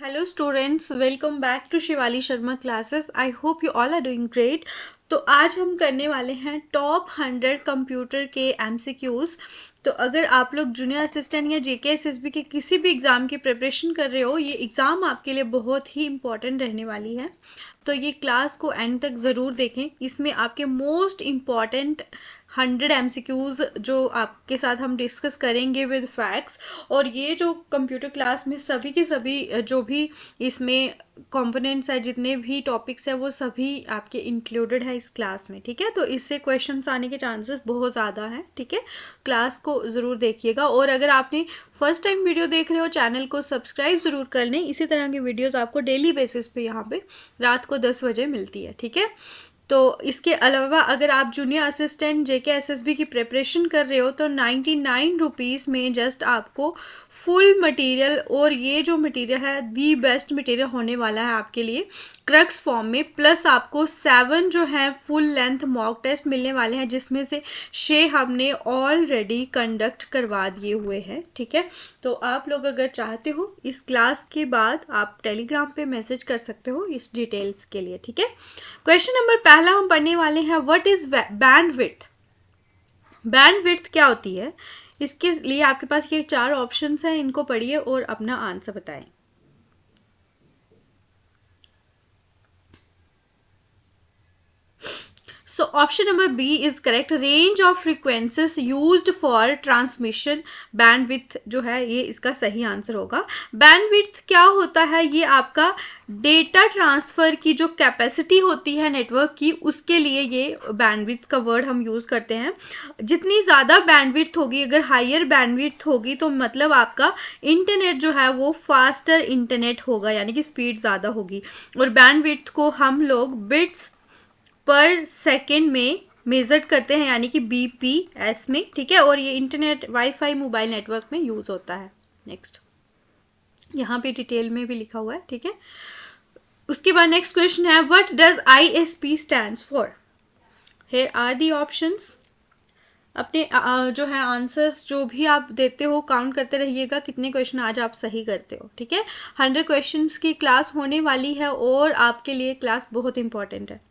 Hello students, welcome back to Shivali Sharma classes. I hope you all are doing great. तो आज हम करने वाले हैं टॉप 100 कंप्यूटर के एमसीक्यूज. तो अगर आप लोग जूनियर असिस्टेंट या जेके एसएसबी के किसी भी एग्ज़ाम की प्रिपरेशन कर रहे हो, ये एग्ज़ाम आपके लिए बहुत ही इंपॉर्टेंट रहने वाली है. तो ये क्लास को एंड तक ज़रूर देखें. इसमें आपके मोस्ट इम्पॉर्टेंट 100 एमसीक्यूज़ जो आपके साथ हम डिस्कस करेंगे विद फैक्ट्स. और ये जो कंप्यूटर क्लास में सभी के सभी जो भी इसमें कंपोनेंट्स है, जितने भी टॉपिक्स है, वो सभी आपके इंक्लूडेड है इस क्लास में. ठीक है, तो इससे क्वेश्चंस आने के चांसेस बहुत ज़्यादा हैं. ठीक है, क्लास को ज़रूर देखिएगा. और अगर आपने फर्स्ट टाइम वीडियो देख रहे हो, चैनल को सब्सक्राइब ज़रूर कर लें. इसी तरह की वीडियोस आपको डेली बेसिस पे यहाँ पे रात को 10 बजे मिलती है. ठीक है, तो इसके अलावा अगर आप जूनियर असिस्टेंट जेके एसएसबी की प्रिपरेशन कर रहे हो तो 99 रुपीज़ में जस्ट आपको फुल मटेरियल, और ये जो मटेरियल है दी बेस्ट मटेरियल होने वाला है आपके लिए क्रक्स फॉर्म में. प्लस आपको 7 जो है फुल लेंथ मॉक टेस्ट मिलने वाले हैं, जिसमें से 6 हमने ऑलरेडी कंडक्ट करवा दिए हुए हैं. ठीक है, तो आप लोग अगर चाहते हो इस क्लास के बाद आप टेलीग्राम पे मैसेज कर सकते हो इस डिटेल्स के लिए. ठीक है, क्वेश्चन नंबर पहला हम पढ़ने वाले हैं, व्हाट इज बैंडविड्थ. बैंडविड्थ क्या होती है? इसके लिए आपके पास ये 4 ऑप्शंस हैं, इनको पढ़िए और अपना आंसर बताएं. So option number B is correct. Range of frequencies used for transmission. bandwidth जो है ये इसका सही आंसर होगा. bandwidth क्या होता है? ये आपका डेटा ट्रांसफ़र की जो कैपेसिटी होती है नेटवर्क की, उसके लिए ये बैंडविड्थ का वर्ड हम यूज़ करते हैं. जितनी ज़्यादा बैंडविड्थ होगी, अगर हायर बैंडविड्थ होगी तो मतलब आपका इंटरनेट जो है वो फास्टर इंटरनेट होगा, यानी कि स्पीड ज़्यादा होगी. और बैंडविड्थ को हम लोग बिट्स पर सेकेंड में मेजर करते हैं, यानी कि बीपीएस में. ठीक है, और ये इंटरनेट वाईफाई मोबाइल नेटवर्क में यूज़ होता है. नेक्स्ट, यहाँ पे डिटेल में भी लिखा हुआ है. ठीक है, उसके बाद नेक्स्ट क्वेश्चन है, what does ISP stands for. Here are the options. अपने जो है आंसर्स जो भी आप देते हो काउंट करते रहिएगा कितने क्वेश्चन आज आप सही करते हो. ठीक है, 100 क्वेश्चंस की क्लास होने वाली है और आपके लिए क्लास बहुत इंपॉर्टेंट है.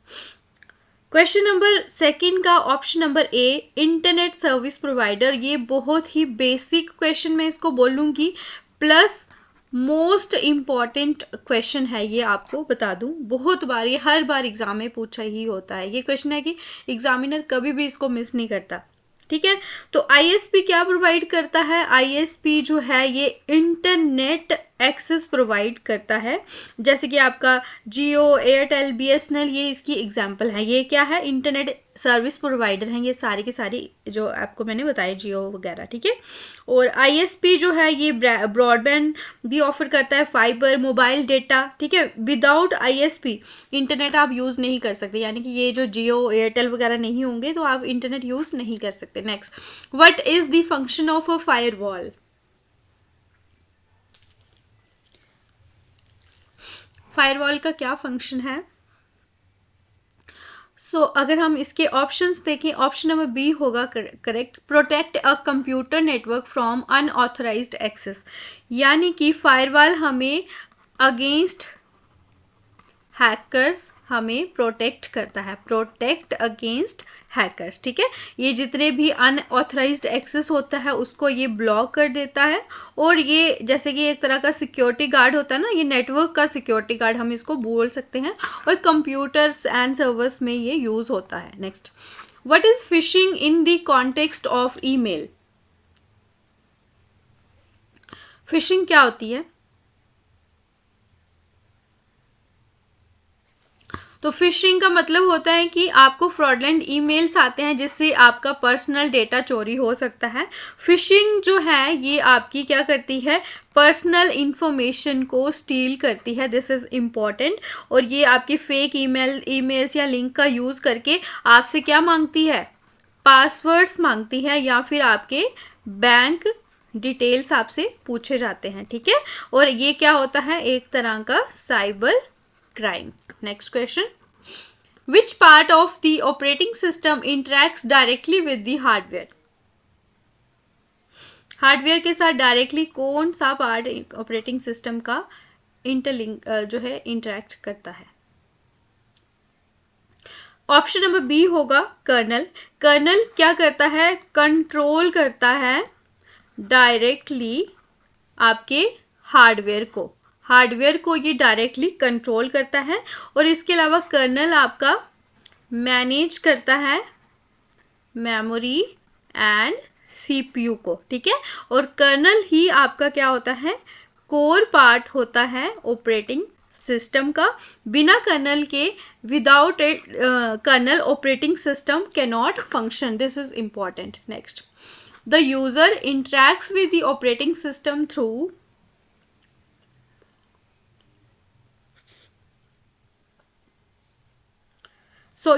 क्वेश्चन नंबर सेकंड का ऑप्शन नंबर ए, इंटरनेट सर्विस प्रोवाइडर. ये बहुत ही बेसिक क्वेश्चन मैं इसको बोलूँगी, प्लस मोस्ट इम्पॉर्टेंट क्वेश्चन है ये. आपको बता दूं, बहुत बार ये हर बार एग्जाम में पूछा ही होता है. ये क्वेश्चन है कि एग्जामिनर कभी भी इसको मिस नहीं करता. ठीक है, तो आईएसपी क्या प्रोवाइड करता है? आईएसपी जो है ये इंटरनेट एक्सेस प्रोवाइड करता है. जैसे कि आपका जियो, एयरटेल, बीएसएनएल, ये इसकी एग्जांपल है. ये क्या है? इंटरनेट सर्विस प्रोवाइडर हैं ये सारे के सारे जो आपको मैंने बताया, जियो वगैरह. ठीक है, और आईएसपी जो है ये ब्रॉडबैंड भी ऑफर करता है, फाइबर, मोबाइल डेटा. ठीक है, विदाउट आईएसपी इंटरनेट आप यूज़ नहीं कर सकते, यानी कि ये जो जियो, एयरटेल वगैरह नहीं होंगे तो आप इंटरनेट यूज़ नहीं कर सकते. Next, what is the function of a firewall. Firewall का क्या फंक्शन है? अगर हम इसके ऑप्शंस देखें, ऑप्शन नंबर बी होगा correct. Protect a computer network from unauthorized access, यानी कि फायरवॉल हमें अगेंस्ट हैकर्स हमें प्रोटेक्ट करता है. Protect against hackers. ठीक है, ये जितने भी अनऑथराइज्ड एक्सेस होता है उसको ये ब्लॉक कर देता है. और ये जैसे कि एक तरह का सिक्योरिटी गार्ड होता है ना, ये नेटवर्क का सिक्योरिटी गार्ड हम इसको बोल सकते हैं. और कंप्यूटर्स एंड सर्वर्स में ये यूज़ होता है. Next, what is fishing in the context of email. Fishing क्या होती है? तो फिशिंग का मतलब होता है कि आपको फ्रॉडलेंट ईमेल्स आते हैं जिससे आपका पर्सनल डेटा चोरी हो सकता है. फिशिंग जो है ये आपकी क्या करती है? पर्सनल इंफॉर्मेशन को स्टील करती है. This is important. और ये आपके फेक ईमेल्स या लिंक का यूज़ करके आपसे क्या मांगती है? पासवर्ड्स मांगती है, या फिर आपके बैंक डिटेल्स आपसे पूछे जाते हैं. ठीक है, और ये क्या होता है? एक तरह का cyber crime. Next question. Which part of the operating system interacts directly with the hardware? Hardware के साथ डायरेक्टली कौन सा पार्ट ऑपरेटिंग सिस्टम का इंटरलिंक जो है इंटरेक्ट करता है। ऑप्शन नंबर बी होगा कर्नल। कर्नल क्या करता है, कंट्रोल करता है डायरेक्टली आपके हार्डवेयर को ये डायरेक्टली कंट्रोल करता है। और इसके अलावा कर्नल आपका मैनेज करता है मेमोरी एंड सीपीयू को, ठीक है। और कर्नल ही आपका क्या होता है, कोर पार्ट होता है ऑपरेटिंग सिस्टम का। बिना कर्नल के, without it kernel operating system can not function. This is important. Next, the user interacts with the operating system through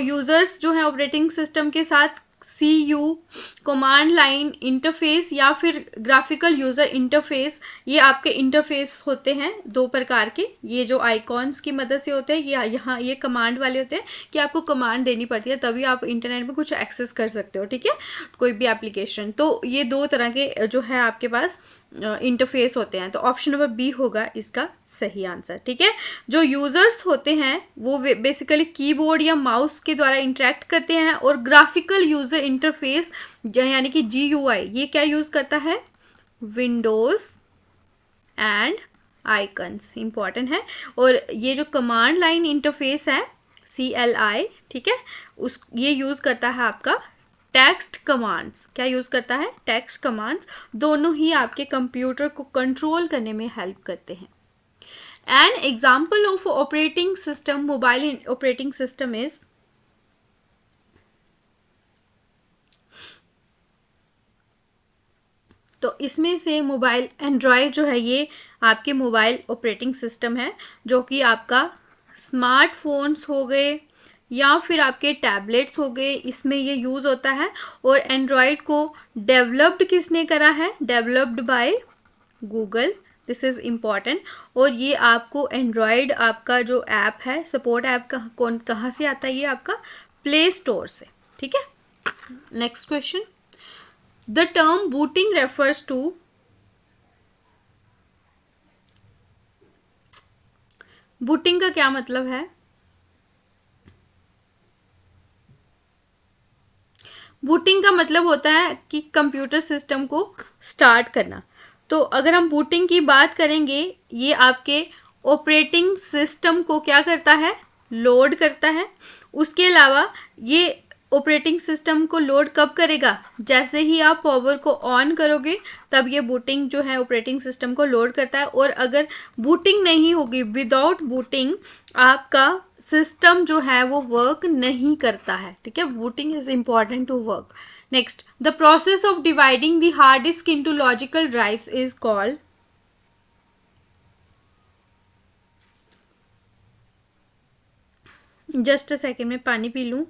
users जो है ऑपरेटिंग सिस्टम के साथ CU कमांड लाइन इंटरफेस या फिर ग्राफिकल यूजर इंटरफेस, ये आपके interface होते हैं दो प्रकार के। ये जो आइकॉन्स की मदद से होते हैं, ये यहाँ ये कमांड वाले होते हैं कि आपको कमांड देनी पड़ती है तभी आप इंटरनेट में कुछ एक्सेस कर सकते हो, ठीक है, कोई भी एप्लीकेशन। तो ये दो तरह के जो है आपके पास इंटरफेस होते हैं। तो ऑप्शन नंबर बी होगा इसका सही आंसर, ठीक है। जो यूजर्स होते हैं वो बेसिकली कीबोर्ड या माउस के द्वारा इंटरेक्ट करते हैं। और ग्राफिकल यूजर इंटरफेस यानी कि GUI, ये क्या यूज करता है, विंडोज एंड आइकन्स, इंपॉर्टेंट है। और ये जो कमांड लाइन इंटरफेस है CLI, ठीक है, ये यूज करता है आपका टेक्स्ट कमांड्स। क्या यूज करता है, टेक्स्ट कमांड्स। दोनों ही आपके कंप्यूटर को कंट्रोल करने में हेल्प करते हैं। An example of operating system, mobile operating system is, तो इसमें से मोबाइल एंड्रॉयड जो है ये आपके मोबाइल ऑपरेटिंग सिस्टम है, जो कि आपका स्मार्टफोन्स हो गए या फिर आपके टैबलेट्स हो गए, इसमें ये यूज़ होता है। और एंड्रॉयड को डेवलप्ड किसने करा है, developed by Google. This is important. और ये आपको एंड्रॉयड आपका जो ऐप है, सपोर्ट ऐप कहाँ से आता है, ये आपका प्ले स्टोर से, ठीक है। Next question, the term booting refers to, booting का क्या मतलब है, बूटिंग का मतलब होता है कि कंप्यूटर सिस्टम को स्टार्ट करना। तो अगर हम बूटिंग की बात करेंगे, ये आपके ऑपरेटिंग सिस्टम को क्या करता है, लोड करता है। उसके अलावा ये ऑपरेटिंग सिस्टम को लोड कब करेगा, जैसे ही आप पावर को ऑन करोगे तब ये बूटिंग जो है ऑपरेटिंग सिस्टम को लोड करता है। और अगर बूटिंग नहीं होगी, विदाउट बूटिंग आपका सिस्टम जो है वो वर्क नहीं करता है, ठीक है। Booting is important to work. Next, the process of dividing the hard disk into logical drives is called, just a second में पानी पी लूं।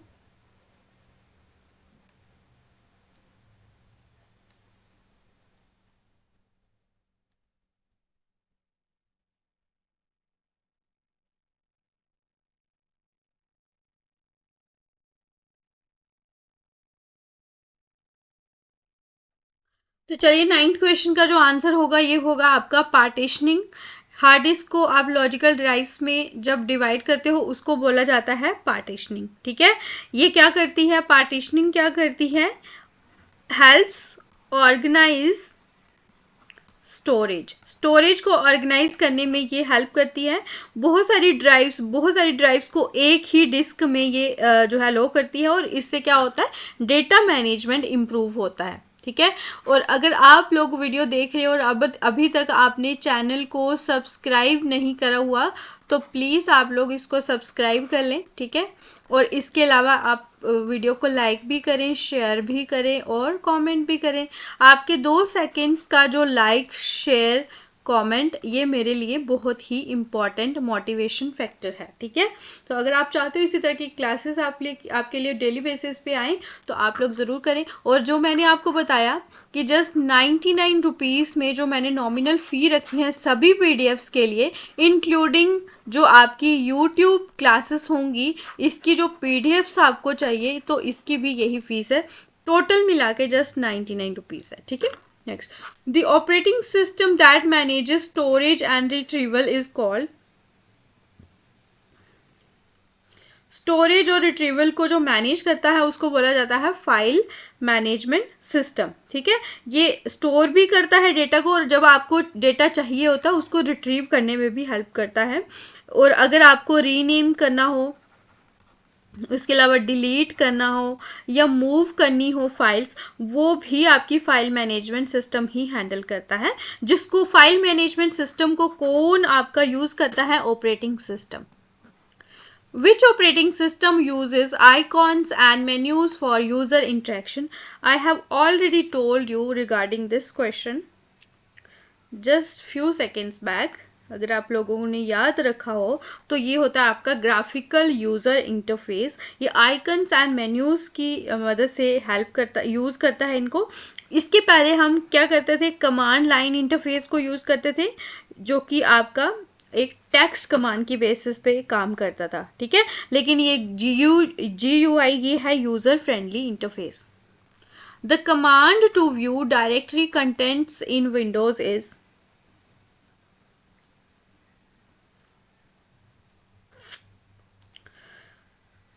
तो चलिए, 9th क्वेश्चन का जो आंसर होगा ये होगा आपका पार्टीशनिंग। हार्ड डिस्क को आप लॉजिकल ड्राइव्स में जब डिवाइड करते हो उसको बोला जाता है पार्टीशनिंग, ठीक है। ये क्या करती है, पार्टीशनिंग क्या करती है, हेल्प्स ऑर्गेनाइज स्टोरेज को ऑर्गेनाइज करने में ये हेल्प करती है। बहुत सारी ड्राइव्स को एक ही डिस्क में ये जो है लो करती है। और इससे क्या होता है, डेटा मैनेजमेंट इम्प्रूव होता है, ठीक है। और अगर आप लोग वीडियो देख रहे हो और अब अभी तक आपने चैनल को सब्सक्राइब नहीं करा हुआ, तो प्लीज़ आप लोग इसको सब्सक्राइब कर लें, ठीक है। और इसके अलावा आप वीडियो को लाइक भी करें, शेयर भी करें और कमेंट भी करें। आपके 2 सेकंड्स का जो लाइक, शेयर, कमेंट, ये मेरे लिए बहुत ही इम्पॉर्टेंट मोटिवेशन फैक्टर है, ठीक है। तो अगर आप चाहते हो इसी तरह की क्लासेस आपके लिए डेली बेसिस पे आएँ तो आप लोग ज़रूर करें। और जो मैंने आपको बताया कि जस्ट 99 रुपीज़ में जो मैंने नॉमिनल फ़ी रखी है सभी PDFs के लिए, इंक्लूडिंग जो आपकी YouTube क्लासेस होंगी, इसकी जो PDFs आपको चाहिए तो इसकी भी यही फ़ीस है। टोटल मिला के जस्ट 99 रुपीज़ है, ठीक है। Next, the operating system that manages storage and retrieval is called, storage और रिट्रीवल को जो मैनेज करता है उसको बोला जाता है फाइल मैनेजमेंट सिस्टम। ठीक है, ये स्टोर भी करता है डेटा को, और जब आपको डेटा चाहिए होता है उसको रिट्रीव करने में भी हेल्प करता है, और अगर आपको रीनेम करना हो, उसके अलावा डिलीट करना हो या मूव करनी हो फाइल्स, वो भी आपकी फाइल मैनेजमेंट सिस्टम ही हैंडल करता है, जिसको फाइल मैनेजमेंट सिस्टम को कौन आपका यूज़ करता है, operating system. Which operating system uses icons and menus for user interaction? I have already told you regarding this question just few seconds back. अगर आप लोगों ने याद रखा हो तो ये होता है आपका ग्राफिकल यूज़र इंटरफेस। ये आइकन्स एंड मेन्यूज़ की मदद से हेल्प करता, यूज़ करता है इनको। इसके पहले हम क्या करते थे, कमांड लाइन इंटरफेस को यूज़ करते थे, जो कि आपका एक टेक्स्ट कमांड की बेसिस पे काम करता था। ठीक है, लेकिन ये GUI ये है user friendly interface. The command to view directory contents in Windows is,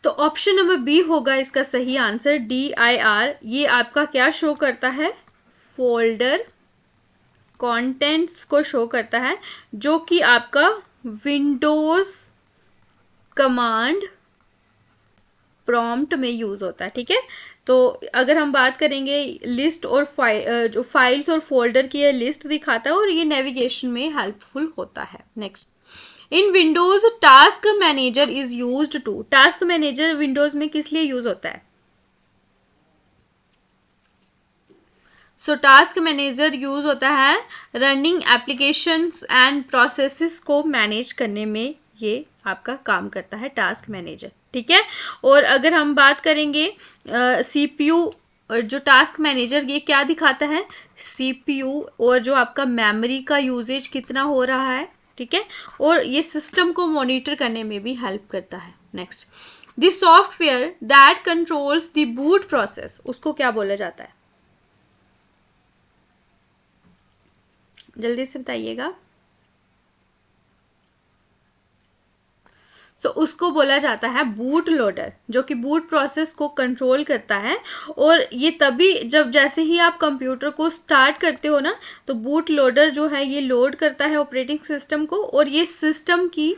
तो ऑप्शन नंबर बी होगा इसका सही आंसर, DIR। ये आपका क्या शो करता है, फोल्डर कंटेंट्स को शो करता है, जो कि आपका विंडोज कमांड प्रॉम्प्ट में यूज़ होता है। ठीक है, तो अगर हम बात करेंगे लिस्ट और जो फाइल्स और फोल्डर की लिस्ट दिखाता है, और ये नेविगेशन में हेल्पफुल होता है। Next, in Windows task manager is used to, task manager Windows में किस लिए यूज होता है, सो टास्क मैनेजर यूज होता है रनिंग एप्लीकेशंस एंड प्रोसेसेस को मैनेज करने में, ये आपका काम करता है टास्क मैनेजर। ठीक है, और अगर हम बात करेंगे CPU और जो टास्क मैनेजर, ये क्या दिखाता है, CPU और जो आपका मेमोरी का यूजेज कितना हो रहा है। ठीक है, और ये सिस्टम को मॉनिटर करने में भी हेल्प करता है। Next, the software that controls the boot process, उसको क्या बोला जाता है, जल्दी से बताइएगा। तो उसको बोला जाता है बूट लोडर, जो कि बूट प्रोसेस को कंट्रोल करता है। और ये तभी जब जैसे ही आप कंप्यूटर को स्टार्ट करते हो ना, तो बूट लोडर जो है ये लोड करता है ऑपरेटिंग सिस्टम को, और ये सिस्टम की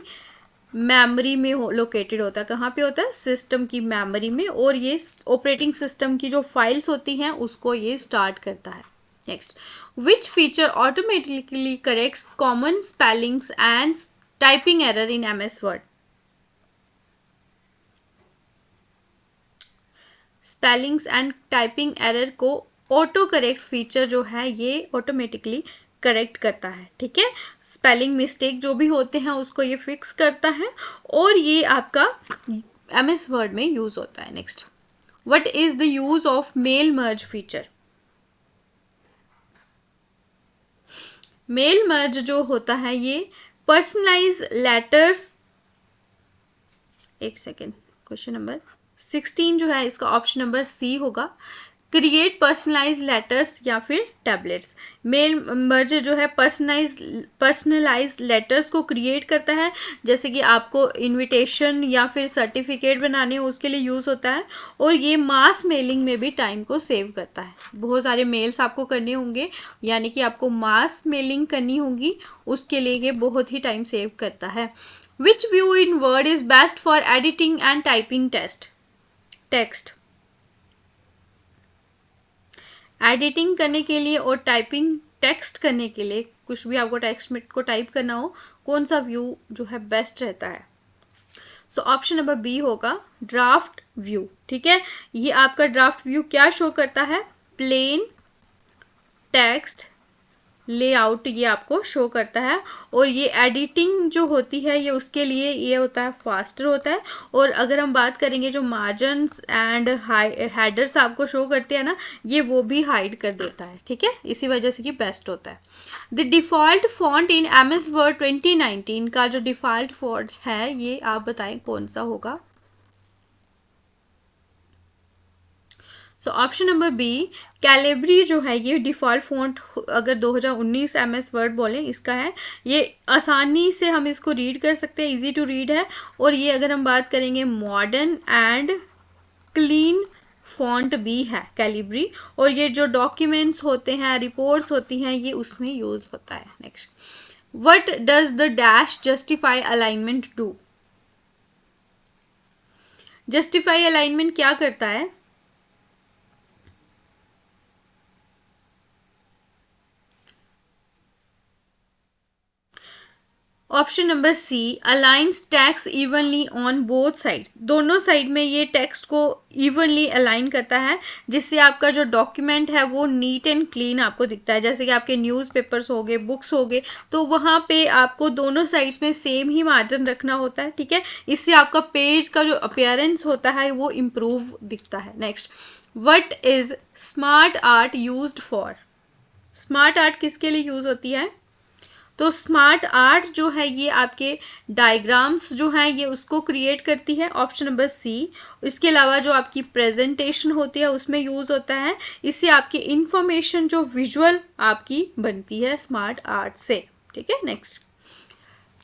मेमोरी में लोकेटेड होता है। कहाँ पे होता है, सिस्टम की मेमोरी में, और ये ऑपरेटिंग सिस्टम की जो फाइल्स होती हैं उसको ये स्टार्ट करता है। Next, which feature automatically corrects common spellings and typing error in MS word, spellings and typing error को ऑटो करेक्ट फीचर जो है ये ऑटोमेटिकली करेक्ट करता है। ठीक है, स्पेलिंग मिस्टेक जो भी होते हैं उसको ये फिक्स करता है, और ये आपका MS वर्ड में यूज होता है। Next, what is the use of mail merge feature, mail merge जो होता है ये पर्सनलाइज लेटर्स, एक सेकेंड, क्वेश्चन नंबर 16 जो है इसका ऑप्शन नंबर सी होगा, क्रिएट पर्सनलाइज लेटर्स या फिर टैबलेट्स। मेल मर्ज जो है पर्सनलाइज लेटर्स को क्रिएट करता है, जैसे कि आपको इनविटेशन या फिर सर्टिफिकेट बनाने हो उसके लिए यूज़ होता है, और ये मास मेलिंग में भी टाइम को सेव करता है। बहुत सारे मेल्स आपको करने होंगे, यानी कि आपको मास मेलिंग करनी होगी, उसके लिए ये बहुत ही टाइम सेव करता है। Which view in Word is best for editing and typing text? Editing करने के लिए और टाइपिंग टेक्स्ट करने के लिए, कुछ भी आपको टेक्स्ट में को टाइप करना हो, कौन सा व्यू जो है बेस्ट रहता है, सो ऑप्शन नंबर बी होगा ड्राफ्ट व्यू। ठीक है, ये आपका ड्राफ्ट व्यू क्या शो करता है, प्लेन टेक्स्ट लेआउट ये आपको शो करता है, और ये एडिटिंग जो होती है ये उसके लिए ये होता है फास्टर होता है। और अगर हम बात करेंगे जो मार्जिन्स एंड हेडर्स आपको शो करते हैं ना, ये वो भी हाइड कर देता है। ठीक है, इसी वजह से कि बेस्ट होता है। The default font in MS word 2019 का जो डिफ़ॉल्ट फॉन्ट है ये आप बताएं कौन सा होगा। So option number B Calibri जो है ये डिफ़ॉल्ट फ़ॉन्ट अगर 2019 MS वर्ड बोलें इसका है। ये आसानी से हम इसको रीड कर सकते हैं, इजी टू रीड है। और ये अगर हम बात करेंगे मॉडर्न एंड क्लीन फॉन्ट भी है कैलिब्री। और ये जो डॉक्यूमेंट्स होते हैं, रिपोर्ट्स होती हैं, ये उसमें यूज़ होता है। Next, what does the dash justify alignment do? Justify alignment क्या करता है? Option number C aligns text evenly on both sides. दोनों साइड में ये टेक्स्ट को इवनली अलाइन करता है, जिससे आपका जो डॉक्यूमेंट है वो नीट एंड क्लीन आपको दिखता है। जैसे कि आपके न्यूज़पेपर्स हो गए, बुक्स हो गए, तो वहाँ पे आपको दोनों साइड्स में सेम ही मार्जिन रखना होता है। ठीक है, इससे आपका पेज का जो अपीयरेंस होता है वो इम्प्रूव दिखता है। Next, what is smart art used for? Smart art किसके लिए यूज़ होती है? तो स्मार्ट आर्ट जो है ये आपके डायग्राम्स जो हैं ये उसको क्रिएट करती है, ऑप्शन नंबर सी। इसके अलावा जो आपकी प्रेजेंटेशन होती है उसमें यूज़ होता है। इससे आपकी इंफॉर्मेशन जो विजुअल आपकी बनती है स्मार्ट आर्ट से। ठीक है, next,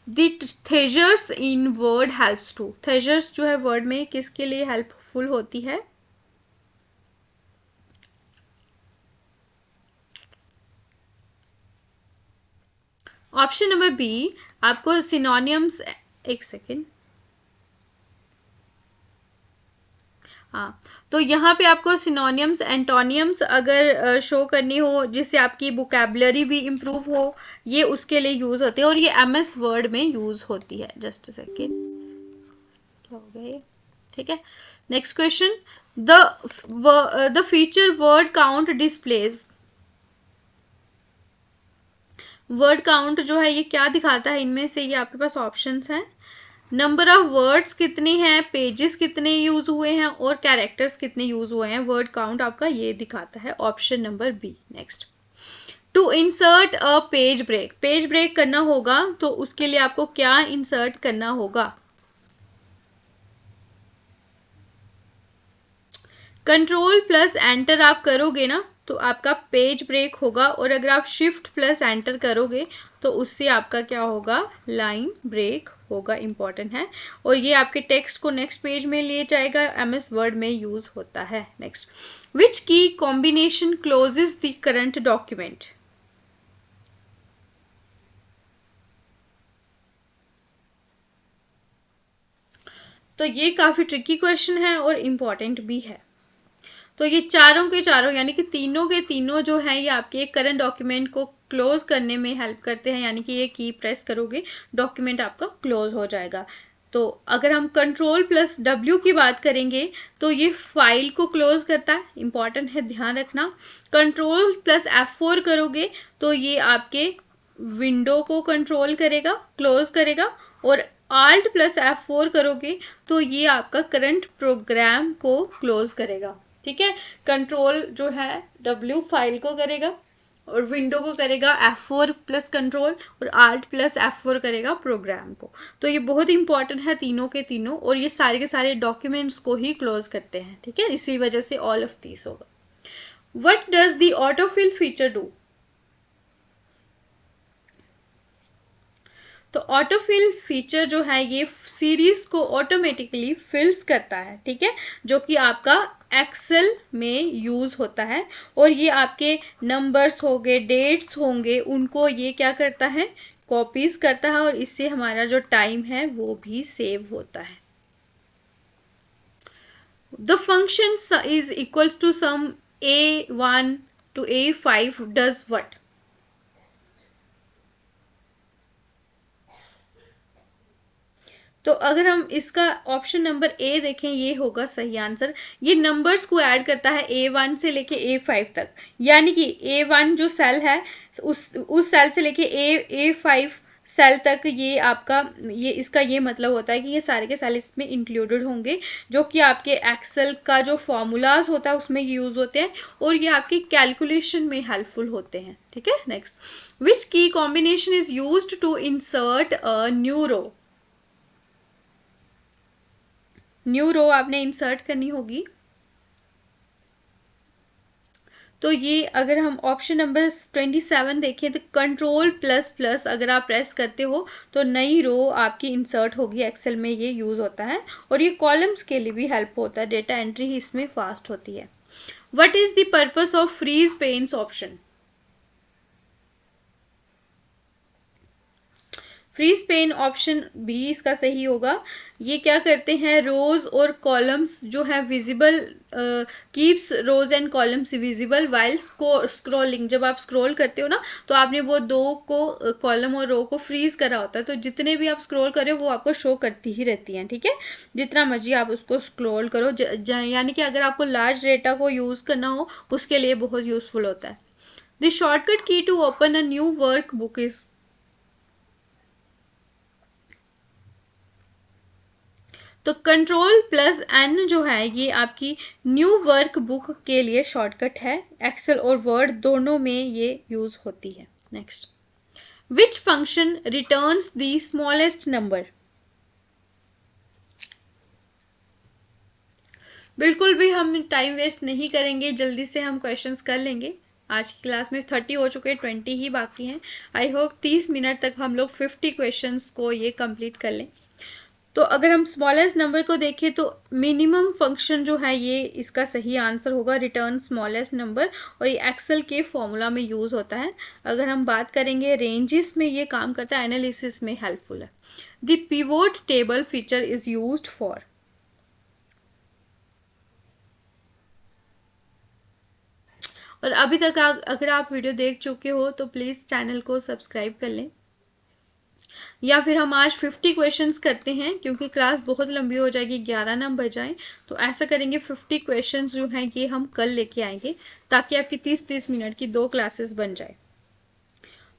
the thesaurus in Word helps to. Thesaurus जो है वर्ड में किसके लिए हेल्पफुल होती है? ऑप्शन नंबर बी आपको सिनोनियम्स, एक सेकेंड, हाँ, तो यहाँ पे आपको सिनोनियम्स एंटोनियम्स अगर शो करनी हो जिससे आपकी वोकैबुलरी भी इम्प्रूव हो, ये उसके लिए यूज़ होते हैं और ये MS वर्ड में यूज़ होती है। जस्ट सेकेंड, क्या हो गया ये? ठीक है, next question, the feature word count displays. Word count जो है ये क्या दिखाता है? इनमें से ये आपके पास ऑप्शंस हैं। नंबर ऑफ वर्ड्स कितने हैं, पेजेस कितने यूज हुए हैं और कैरेक्टर्स कितने यूज हुए हैं। वर्ड काउंट आपका ये दिखाता है, option number B. Next, to insert a page break. Page break करना होगा तो उसके लिए आपको क्या इंसर्ट करना होगा? कंट्रोल प्लस एंटर आप करोगे ना तो आपका पेज ब्रेक होगा, और अगर आप शिफ्ट प्लस एंटर करोगे तो उससे आपका क्या होगा? लाइन ब्रेक होगा। इंपॉर्टेंट है, और ये आपके टेक्स्ट को नेक्स्ट पेज में ले जाएगा। MS वर्ड में यूज होता है। Next, which key combination closes the current document? तो ये काफी ट्रिकी क्वेश्चन है और इम्पॉर्टेंट भी है। तो ये चारों के चारों यानी कि तीनों के तीनों जो हैं ये आपके करंट डॉक्यूमेंट को क्लोज करने में हेल्प करते हैं। यानी कि ये की प्रेस करोगे डॉक्यूमेंट आपका क्लोज हो जाएगा। तो अगर हम कंट्रोल प्लस W की बात करेंगे तो ये फाइल को क्लोज करता है, इंपॉर्टेंट है, ध्यान रखना। कंट्रोल प्लस F4 करोगे तो ये आपके विंडो को कंट्रोल करेगा, क्लोज करेगा। और Alt प्लस F4 करोगे तो ये आपका करंट प्रोग्राम को क्लोज करेगा। ठीक है, कंट्रोल जो है W फाइल को करेगा और विंडो को करेगा F4 प्लस कंट्रोल, और Alt प्लस F4 करेगा प्रोग्राम को। तो ये बहुत इंपॉर्टेंट है तीनों के तीनों, और ये सारे के सारे डॉक्यूमेंट्स को ही क्लोज करते हैं। ठीक है, इसी वजह से ऑल ऑफ दिस होगा। What does the autofill feature do? तो ऑटोफिल फीचर जो है ये सीरीज को ऑटोमेटिकली फिल्स करता है। ठीक है, जो कि आपका एक्सेल में यूज होता है, और ये आपके नंबर्स होंगे, डेट्स होंगे, उनको ये क्या करता है? कॉपीज करता है, और इससे हमारा जो टाइम है वो भी सेव होता है। The function is equals to sum A1 to A5 does what? तो अगर हम इसका ऑप्शन नंबर ए देखें, ये होगा सही आंसर। ये नंबर्स को ऐड करता है A1 से लेके A5 तक। यानी कि A1 जो सेल है उस सेल से लेके A5 सेल तक ये आपका ये इसका ये मतलब होता है कि ये सारे के सारे इसमें इंक्लूडेड होंगे, जो कि आपके एक्सेल का जो फॉर्मूलाज होता है उसमें यूज होते हैं, और ये आपकी कैलकुलेशन में हेल्पफुल होते हैं। ठीक है, next, which key combination is used to insert a new row? New row आपने इंसर्ट करनी होगी। तो ये अगर हम ऑप्शन नंबर 27 देखें तो कंट्रोल प्लस प्लस अगर आप प्रेस करते हो तो नई रो आपकी इंसर्ट होगी, एक्सेल में ये यूज़ होता है और ये कॉलम्स के लिए भी हेल्प होता है, डेटा एंट्री ही इसमें फास्ट होती है। What is the purpose of freeze panes option? Freeze pane option B इसका सही होगा। ये क्या करते हैं, रोज और कॉलम्स जो है visible, keeps rows and columns visible while scrolling. जब आप स्क्रॉल करते हो ना तो आपने वो दो को कॉलम और रो को फ्रीज करा होता है, तो जितने भी आप स्क्रॉल करो वो आपको शो करती ही रहती हैं, ठीक है, जितना मर्जी आप उसको स्क्रॉल करो। यानी कि अगर आपको लार्ज डेटा को यूज़ करना हो उसके लिए बहुत यूजफुल होता है। The shortcut key to open a new workbook is, तो कंट्रोल प्लस एन जो है ये आपकी न्यू वर्क बुक के लिए शॉर्टकट है। एक्सेल और वर्ड दोनों में ये यूज होती है। Next, which function returns the smallest number? बिल्कुल भी हम टाइम वेस्ट नहीं करेंगे, जल्दी से हम क्वेश्चंस कर लेंगे। आज की क्लास में 30 हो चुके हैं, 20 ही बाकी हैं। आई होप 30 मिनट तक हम लोग 50 क्वेश्चंस को ये कंप्लीट कर लें। तो अगर हम स्मॉलेस्ट नंबर को देखें तो मिनिमम फंक्शन जो है ये इसका सही आंसर होगा, रिटर्न स्मॉलेस्ट नंबर, और ये एक्सेल के फॉर्मूला में यूज़ होता है। अगर हम बात करेंगे रेंजेस में ये काम करता है, एनालिसिस में हेल्पफुल है। The pivot table feature is used for, और अभी तक अगर आप वीडियो देख चुके हो तो प्लीज़ चैनल को सब्सक्राइब कर लें। या फिर हम आज 50 क्वेश्चंस करते हैं क्योंकि क्लास बहुत लंबी हो जाएगी, 11 ना बजाएं, तो ऐसा करेंगे 50 क्वेश्चंस जो हैं ये हम कल लेके आएंगे ताकि आपकी 30-30 मिनट की 2 क्लासेस बन जाए।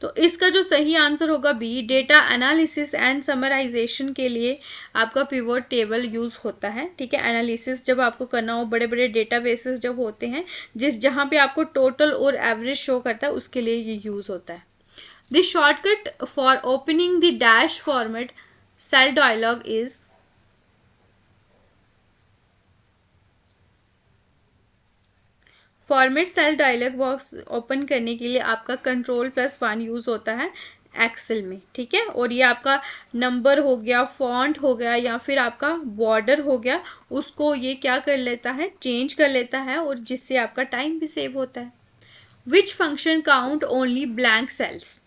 तो इसका जो सही आंसर होगा B, data analysis and summarization के लिए आपका पिवोट टेबल यूज़ होता है, ठीक है। एनालिसिस जब आपको करना हो, बड़े बड़े डेटाबेसेस जब होते हैं जहाँ पे आपको टोटल और एवरेज शो करता है, उसके लिए ये यूज़ होता है। The shortcut for opening the dash format cell dialog is, format cell dialog box open करने के लिए आपका कंट्रोल प्लस 1 यूज़ होता है एक्सेल में, ठीक है। और ये आपका नंबर हो गया, फॉन्ट हो गया, या फिर आपका बॉर्डर हो गया, उसको ये क्या कर लेता है, चेंज कर लेता है, और जिससे आपका टाइम भी सेव होता है। Which function count only blank cells?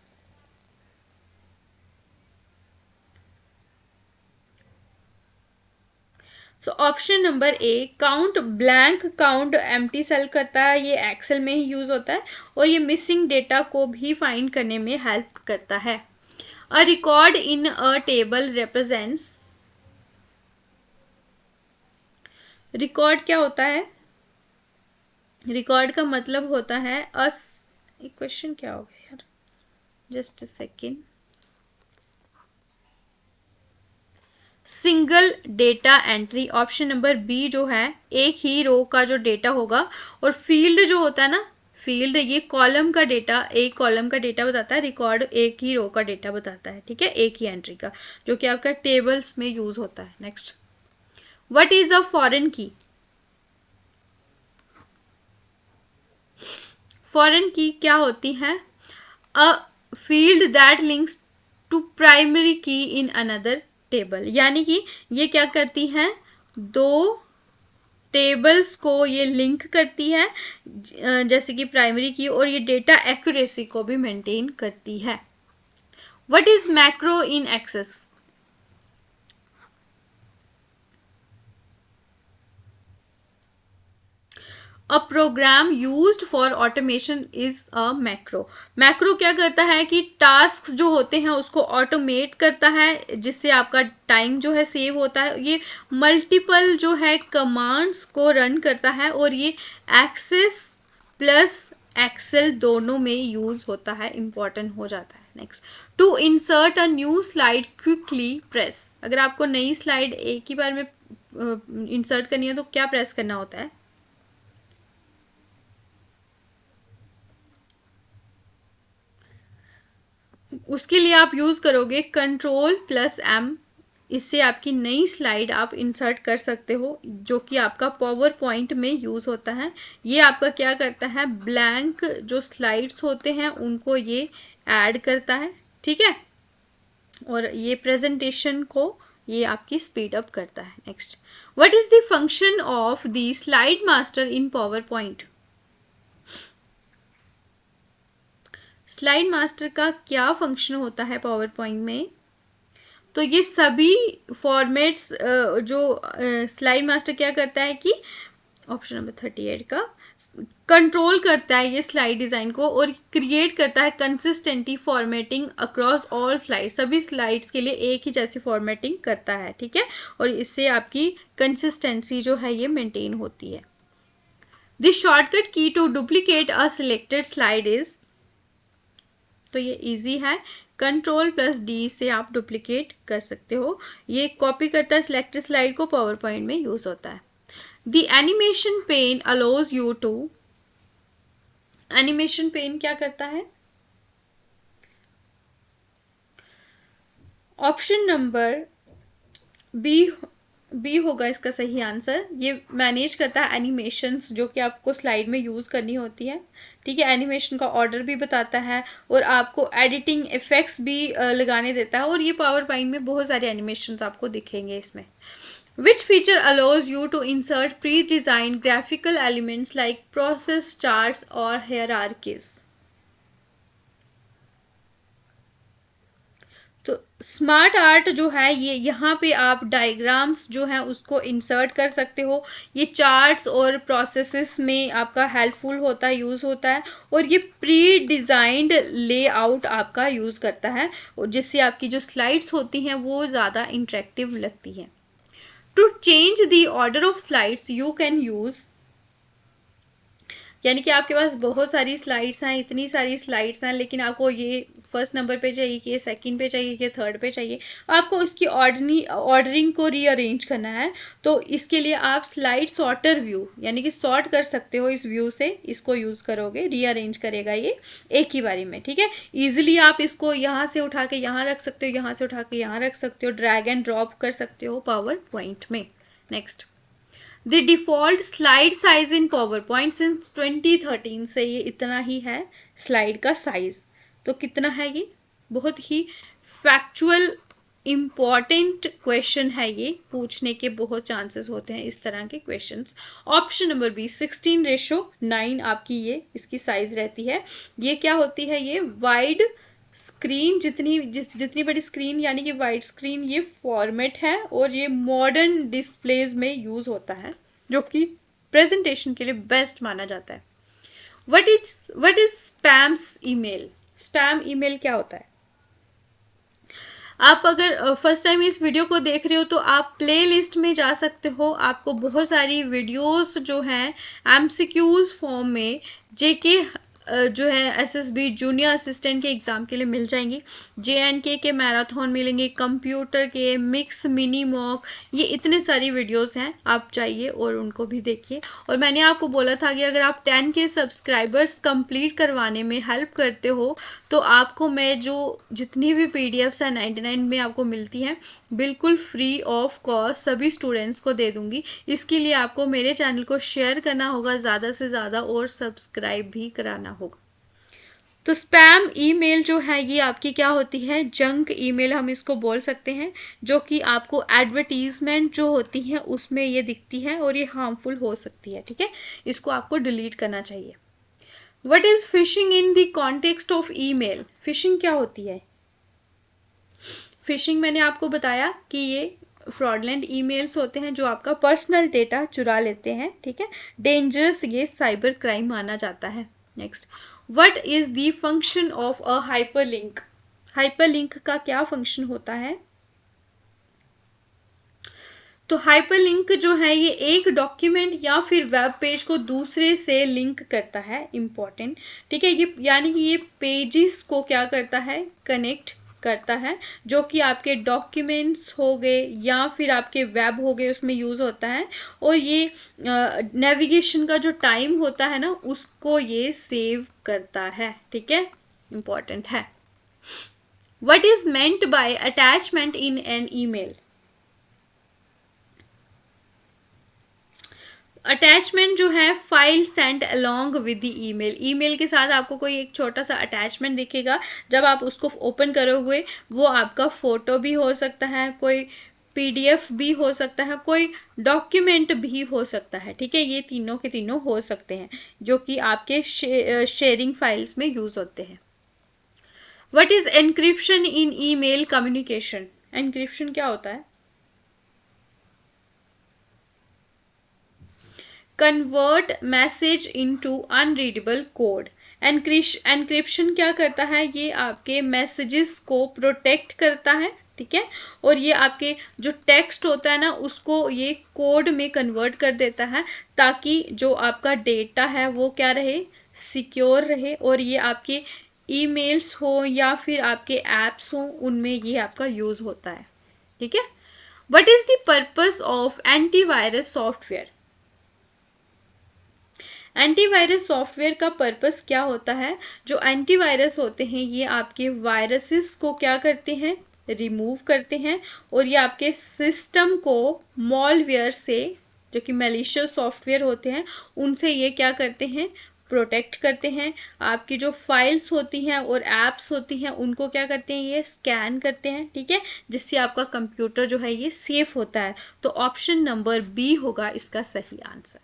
तो option number A, count blank count empty cell करता है, ये एक्सेल में ही यूज होता है और ये मिसिंग डेटा को भी फाइंड करने में हेल्प करता है। A record in a table represents, record क्या होता है, रिकॉर्ड का मतलब होता है क्वेश्चन क्या हो गया यार, just a second, single data entry. Option number B जो है एक ही रो का जो डेटा होगा, और फील्ड जो होता है ना, फील्ड ये कॉलम का डेटा, एक कॉलम का डेटा बताता है, रिकॉर्ड एक ही रो का डेटा बताता है, ठीक है, एक ही एंट्री का, जो कि आपका टेबल्स में यूज होता है। Next, what is a foreign key? Foreign key क्या होती है? A field that links to primary key in another table, यानी कि ये क्या करती है, दो टेबल्स को ये लिंक करती है, जैसे कि प्राइमरी की, और ये डेटा एक्यूरेसी को भी मेंटेन करती है। What is macro in Access? A program used for automation is a macro. Macro क्या करता है कि टास्क जो होते हैं उसको ऑटोमेट करता है, जिससे आपका टाइम जो है सेव होता है। ये मल्टीपल जो है कमांड्स को रन करता है, और ये एक्सेस प्लस एक्सेल दोनों में यूज होता है, इंपॉर्टेंट हो जाता है। Next, to insert a new slide quickly press. अगर आपको नई स्लाइड एक ही बार में इंसर्ट करनी है तो क्या प्रेस करना होता है? उसके लिए आप यूज करोगे कंट्रोल प्लस एम, इससे आपकी नई स्लाइड आप इंसर्ट कर सकते हो, जो कि आपका पावर पॉइंट में यूज़ होता है। ये आपका क्या करता है, ब्लैंक जो स्लाइड्स होते हैं उनको ये ऐड करता है, ठीक है, और ये प्रेजेंटेशन को ये आपकी स्पीड अप करता है। Next, what is the function of the slide master in power point? Slide master का क्या फंक्शन होता है पावर पॉइंट में? तो ये सभी फॉर्मेट्स जो स्लाइड मास्टर क्या करता है कि ऑप्शन नंबर 38 का कंट्रोल करता है ये स्लाइड डिज़ाइन को और क्रिएट करता है कंसिस्टेंटी फॉर्मेटिंग अक्रॉस ऑल स्लाइड, सभी स्लाइड्स के लिए एक ही जैसी फॉर्मेटिंग करता है, ठीक है, और इससे आपकी कंसिस्टेंसी जो है ये मेंटेन होती है। The shortcut key to duplicate a selected slide is, तो ये इजी है, कंट्रोल प्लस डी से आप डुप्लीकेट कर सकते हो। ये कॉपी करता है सिलेक्टेड स्लाइड को, पावर पॉइंट में यूज होता है। The animation pane allows you to, animation pane क्या करता है? ऑप्शन नंबर बी होगा इसका सही आंसर। ये मैनेज करता है एनिमेशंस जो कि आपको स्लाइड में यूज़ करनी होती है, ठीक है, एनिमेशन का ऑर्डर भी बताता है और आपको एडिटिंग इफेक्ट्स भी लगाने देता है, और ये पावर पॉइंट में बहुत सारे एनिमेशंस आपको दिखेंगे इसमें। Which feature allows you to insert pre-designed graphical elements like process charts or hierarchies? तो स्मार्ट आर्ट जो है ये यहाँ पे आप डायग्राम्स जो है उसको इंसर्ट कर सकते हो। ये चार्ट्स और प्रोसेसेस में आपका हेल्पफुल होता है, यूज़ होता है, और ये प्री डिज़ाइंड लेआउट आपका यूज़ करता है, और जिससे आपकी जो स्लाइड्स होती हैं वो ज़्यादा इंटरेक्टिव लगती हैं। To change the order of slides you can use, यानी कि आपके पास बहुत सारी स्लाइड्स हैं, इतनी सारी स्लाइड्स हैं, लेकिन आपको ये फर्स्ट नंबर पे चाहिए कि ये सेकंड पे चाहिए, ये थर्ड पे चाहिए, आपको इसकी ऑर्डरिंग को रीअरेंज करना है। तो इसके लिए आप स्लाइड सॉर्टर व्यू, यानी कि सॉर्ट कर सकते हो इस व्यू से, इसको यूज़ करोगे, रीअरेंज करेगा ये एक ही बारी में, ठीक है। ईजिली आप इसको यहाँ से उठा के यहाँ रख सकते हो, यहाँ से उठा के यहाँ रख सकते हो, ड्रैग एंड ड्रॉप कर सकते हो पावर पॉइंट में। Next, the default slide size in power point since 2013 से ये इतना ही है स्लाइड का साइज। तो कितना है ये? बहुत ही फैक्चुअल इम्पॉर्टेंट क्वेश्चन है, ये पूछने के बहुत चांसेस होते हैं इस तरह के क्वेश्चंस। ऑप्शन नंबर बी 16:9 आपकी ये इसकी साइज रहती है। ये क्या होती है? ये वाइड स्क्रीन, जितनी बड़ी स्क्रीन यानी कि वाइड स्क्रीन ये फॉर्मेट है, और ये मॉडर्न डिस्प्लेज में यूज़ होता है, जो कि प्रेजेंटेशन के लिए बेस्ट माना जाता है। What is spams email? Spam email क्या होता है? आप अगर फर्स्ट टाइम इस वीडियो को देख रहे हो तो आप प्ले लिस्ट में जा सकते हो, आपको बहुत सारी वीडियोस जो हैं एमसीक्यूज फॉर्म में जेके जो है एसएसबी जूनियर असिस्टेंट के एग्ज़ाम के लिए मिल जाएंगी। जेएनके के मैराथन मिलेंगे, कंप्यूटर के मिक्स, मिनी मॉक, ये इतने सारी वीडियोस हैं, आप जाइए और उनको भी देखिए। और मैंने आपको बोला था कि अगर आप 10 के सब्सक्राइबर्स कंप्लीट करवाने में हेल्प करते हो तो आपको मैं जो जितनी भी पीडीएफ्स हैं 99 में आपको मिलती हैं, बिल्कुल फ्री ऑफ कॉस्ट सभी स्टूडेंट्स को दे दूंगी। इसके लिए आपको मेरे चैनल को शेयर करना होगा ज़्यादा से ज़्यादा और सब्सक्राइब भी कराना होगा। तो स्पैम ईमेल जो है ये आपकी क्या होती है? जंक ईमेल हम इसको बोल सकते हैं, जो कि आपको एडवर्टीजमेंट जो होती है उसमें ये दिखती है और ये हार्मफुल हो सकती है, ठीक है, इसको आपको डिलीट करना चाहिए। What is fishing in the context of email? Fishing क्या होती है? फिशिंग मैंने आपको बताया कि ये फ्रॉडलेंट ईमेल्स होते हैं जो आपका पर्सनल डेटा चुरा लेते हैं, ठीक है, डेंजरस, ये साइबर क्राइम माना जाता है। Next, what is the function of a hyperlink? Hyperlink का क्या फंक्शन होता है? तो हाइपरलिंक जो है ये एक डॉक्यूमेंट या फिर वेब पेज को दूसरे से लिंक करता है, इंपॉर्टेंट, ठीक है, ये यानी कि ये पेजेस को क्या करता है? कनेक्ट करता है, जो कि आपके डॉक्यूमेंट्स हो गए या फिर आपके वेब हो गए उसमें यूज़ होता है, और ये नेविगेशन का जो टाइम होता है ना उसको ये सेव करता है, ठीक है, इंपॉर्टेंट है। What is meant by attachment in an email? Attachment जो है file send along with the email, email के साथ आपको कोई एक छोटा सा अटैचमेंट दिखेगा, जब आप उसको ओपन करोगे वो आपका फोटो भी हो सकता है, कोई पीडीएफ भी हो सकता है, कोई डॉक्यूमेंट भी हो सकता है, ठीक है। ये तीनों के तीनों हो सकते हैं जो कि आपके शेयरिंग फाइल्स में यूज होते हैं। What is encryption in email communication? Encryption क्या होता है? Convert message into unreadable code. Encryption क्या करता है? ये आपके मैसेजेस को प्रोटेक्ट करता है, ठीक है, और ये आपके जो टेक्स्ट होता है ना उसको ये कोड में कन्वर्ट कर देता है, ताकि जो आपका डेटा है वो क्या रहे, सिक्योर रहे, और ये आपके ईमेल्स हो या फिर आपके एप्स हो उनमें ये आपका यूज होता है, ठीक है। What is the purpose of antivirus software? Antivirus software का पर्पस क्या होता है? जो एंटीवायरस होते हैं ये आपके वायरसेस को क्या करते हैं, रिमूव करते हैं, और ये आपके सिस्टम को मॉलवेयर से, जो कि मैलिशियस सॉफ्टवेयर होते हैं, उनसे ये क्या करते हैं, प्रोटेक्ट करते हैं। आपकी जो फाइल्स होती हैं और एप्स होती हैं उनको क्या करते हैं, ये स्कैन करते हैं, ठीक है, जिससे आपका कंप्यूटर जो है ये सेफ होता है। तो ऑप्शन नंबर बी होगा इसका सही answer.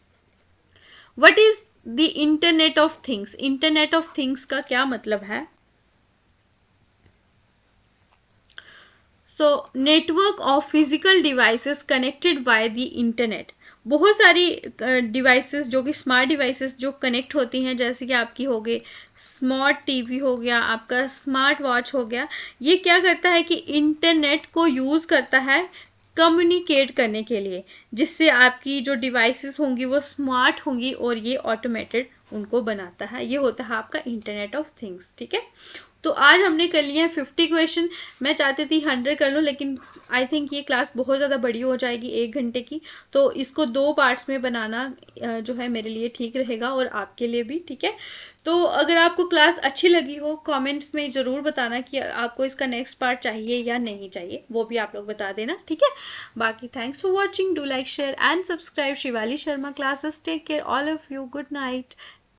What is the internet of things? Internet of things का क्या मतलब है? So network of physical devices connected by the internet. बहुत सारी डिवाइसेस जो कि स्मार्ट डिवाइसेस जो कनेक्ट होती हैं, जैसे कि आपकी हो गई स्मार्ट टीवी हो गया, आपका स्मार्ट वॉच हो गया, ये क्या करता है कि इंटरनेट को यूज़ करता है कम्युनिकेट करने के लिए, जिससे आपकी जो डिवाइसेस होंगी वो स्मार्ट होंगी और ये ऑटोमेटेड उनको बनाता है। ये होता है आपका इंटरनेट ऑफ थिंग्स, ठीक है। तो आज हमने कर लिए हैं 50 क्वेश्चन। मैं चाहती थी 100 कर लूँ, लेकिन आई थिंक ये क्लास बहुत ज़्यादा बड़ी हो जाएगी, 1 घंटे की, तो इसको 2 पार्ट्स में बनाना जो है मेरे लिए ठीक रहेगा और आपके लिए भी, ठीक है। तो अगर आपको क्लास अच्छी लगी हो कमेंट्स में ज़रूर बताना कि आपको इसका नेक्स्ट पार्ट चाहिए या नहीं चाहिए, वो भी आप लोग बता देना, ठीक है। बाकी thanks for watching, do like share and subscribe Shivali Sharma classes. Take care all of you, good night.